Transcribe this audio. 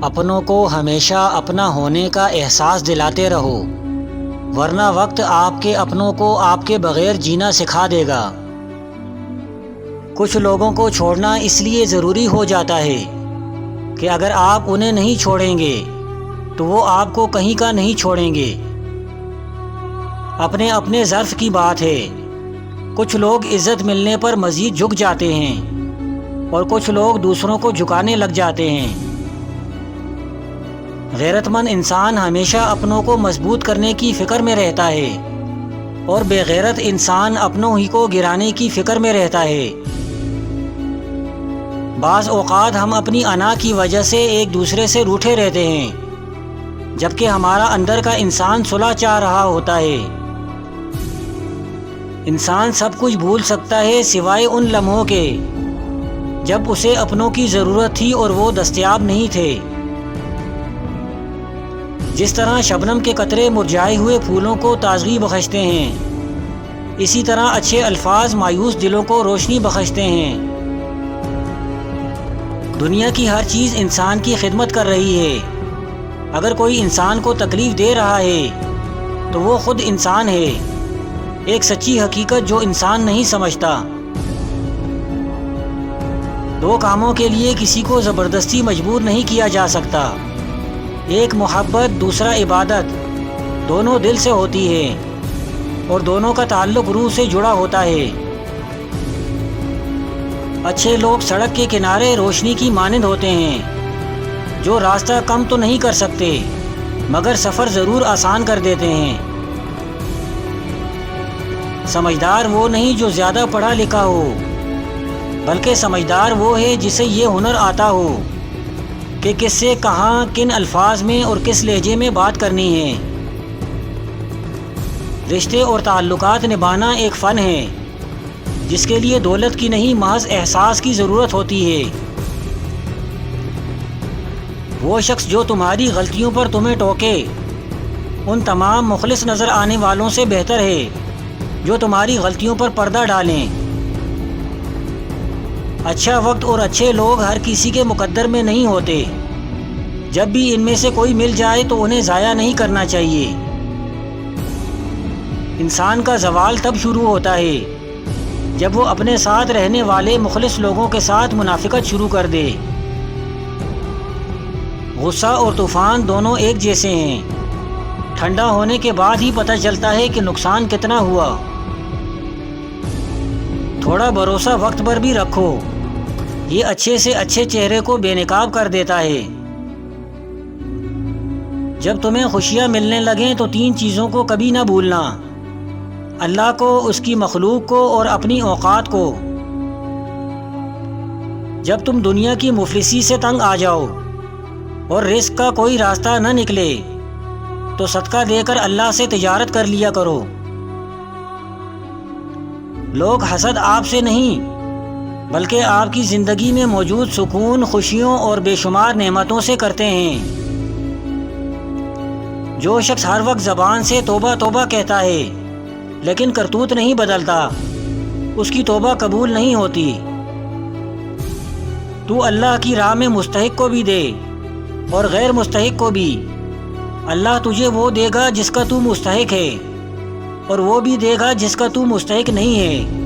اپنوں کو ہمیشہ اپنا ہونے کا احساس دلاتے رہو، ورنہ وقت آپ کے اپنوں کو آپ کے بغیر جینا سکھا دے گا۔ کچھ لوگوں کو چھوڑنا اس لیے ضروری ہو جاتا ہے کہ اگر آپ انہیں نہیں چھوڑیں گے تو وہ آپ کو کہیں کا نہیں چھوڑیں گے۔ اپنے اپنے ظرف کی بات ہے، کچھ لوگ عزت ملنے پر مزید جھک جاتے ہیں اور کچھ لوگ دوسروں کو جھکانے لگ جاتے ہیں۔ غیرت مند انسان ہمیشہ اپنوں کو مضبوط کرنے کی فکر میں رہتا ہے اور بے غیرت انسان اپنوں ہی کو گرانے کی فکر میں رہتا ہے۔ بعض اوقات ہم اپنی انا کی وجہ سے ایک دوسرے سے روٹھے رہتے ہیں، جبکہ ہمارا اندر کا انسان صلح چاہ رہا ہوتا ہے۔ انسان سب کچھ بھول سکتا ہے سوائے ان لمحوں کے جب اسے اپنوں کی ضرورت تھی اور وہ دستیاب نہیں تھے۔ جس طرح شبنم کے قطرے مرجھائے ہوئے پھولوں کو تازگی بخشتے ہیں، اسی طرح اچھے الفاظ مایوس دلوں کو روشنی بخشتے ہیں۔ دنیا کی ہر چیز انسان کی خدمت کر رہی ہے۔ اگر کوئی انسان کو تکلیف دے رہا ہے تو وہ خود انسان ہے، ایک سچی حقیقت جو انسان نہیں سمجھتا۔ دو کاموں کے لیے کسی کو زبردستی مجبور نہیں کیا جا سکتا، ایک محبت دوسرا عبادت، دونوں دل سے ہوتی ہے اور دونوں کا تعلق روح سے جڑا ہوتا ہے۔ اچھے لوگ سڑک کے کنارے روشنی کی مانند ہوتے ہیں، جو راستہ کم تو نہیں کر سکتے مگر سفر ضرور آسان کر دیتے ہیں۔ سمجھدار وہ نہیں جو زیادہ پڑھا لکھا ہو، بلکہ سمجھدار وہ ہے جسے یہ ہنر آتا ہو کہ کس سے کہاں، کن الفاظ میں اور کس لہجے میں بات کرنی ہے۔ رشتے اور تعلقات نبھانا ایک فن ہے جس کے لیے دولت کی نہیں محض احساس کی ضرورت ہوتی ہے۔ وہ شخص جو تمہاری غلطیوں پر تمہیں ٹوکے ان تمام مخلص نظر آنے والوں سے بہتر ہے جو تمہاری غلطیوں پر پردہ ڈالیں۔ اچھا وقت اور اچھے لوگ ہر کسی کے مقدر میں نہیں ہوتے، جب بھی ان میں سے کوئی مل جائے تو انہیں ضائع نہیں کرنا چاہیے۔ انسان کا زوال تب شروع ہوتا ہے جب وہ اپنے ساتھ رہنے والے مخلص لوگوں کے ساتھ منافقت شروع کر دے۔ غصہ اور طوفان دونوں ایک جیسے ہیں، ٹھنڈا ہونے کے بعد ہی پتہ چلتا ہے کہ نقصان کتنا ہوا۔ تھوڑا بھروسہ وقت پر بھی رکھو، یہ اچھے سے اچھے چہرے کو بے نقاب کر دیتا ہے۔ جب تمہیں خوشیاں ملنے لگیں تو تین چیزوں کو کبھی نہ بھولنا: اللہ کو، اس کی مخلوق کو اور اپنی اوقات کو۔ جب تم دنیا کی مفلسی سے تنگ آ جاؤ اور رزق کا کوئی راستہ نہ نکلے تو صدقہ دے کر اللہ سے تجارت کر لیا کرو۔ لوگ حسد آپ سے نہیں بلکہ آپ کی زندگی میں موجود سکون، خوشیوں اور بے شمار نعمتوں سے کرتے ہیں۔ جو شخص ہر وقت زبان سے توبہ توبہ کہتا ہے لیکن کرتوت نہیں بدلتا، اس کی توبہ قبول نہیں ہوتی۔ تو اللہ کی راہ میں مستحق کو بھی دے اور غیر مستحق کو بھی، اللہ تجھے وہ دے گا جس کا تو مستحق ہے اور وہ بھی دے گا جس کا تو مستحق نہیں ہے۔